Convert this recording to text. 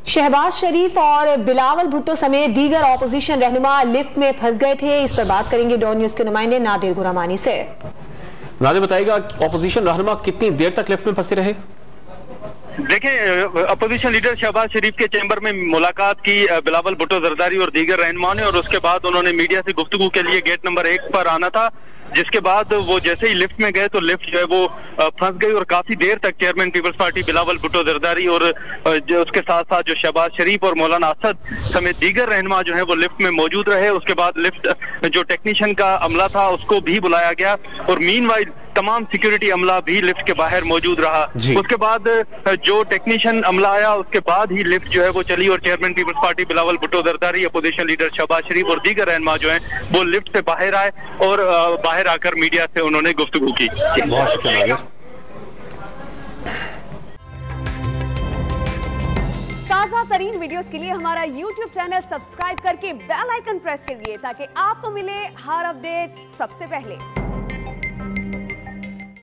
शहबाज शरीफ और बिलावल भुट्टो समेत दीगर ऑपोजिशन रहनुमा लिफ्ट में फंस गए थे। इस पर बात करेंगे डॉन न्यूज के नुमाइंदे नादिर गुरामानी से। नादिर बताएगा ऑपोजिशन रहनुमा कितनी देर तक लिफ्ट में फंसे रहे? देखिए, अपोजिशन लीडर शहबाज शरीफ के चैम्बर में मुलाकात की बिलावल भुट्टो जरदारी और दीगर रहनुमाओं ने, और उसके बाद उन्होंने मीडिया से गुफ्तगू के लिए गेट नंबर 1 पर आना था, जिसके बाद वो जैसे ही लिफ्ट में गए तो लिफ्ट जो है वो फंस गई और काफी देर तक chairman peoples party Bilawal Bhutto Zardari और जो उसके साथ साथ जो शहबाज शरीफ और मौलाना असद समेत दीगर रहनुमा जो है वो लिफ्ट में मौजूद रहे। उसके बाद लिफ्ट जो टेक्नीशियन का अमला था उसको भी बुलाया गया और मीनवाइल तमाम सिक्योरिटी अमला भी लिफ्ट के बाहर मौजूद रहा। उसके बाद जो टेक्नीशियन अमला आया उसके बाद ही लिफ्ट जो है वो चली और chairman peoples party Bilawal Bhutto Zardari, opposition leader Shehbaz Sharif और दीगर रहनुमा जो है वो लिफ्ट से बाहर आए और बाहर आकर मीडिया से उन्होंने गुफ्तगू की। बहुत शुक्रिया। ताज़ा तरीन वीडियोस के लिए हमारा YouTube चैनल सब्सक्राइब करके बेल आइकन प्रेस कीजिए ताकि आपको मिले हर अपडेट सबसे पहले।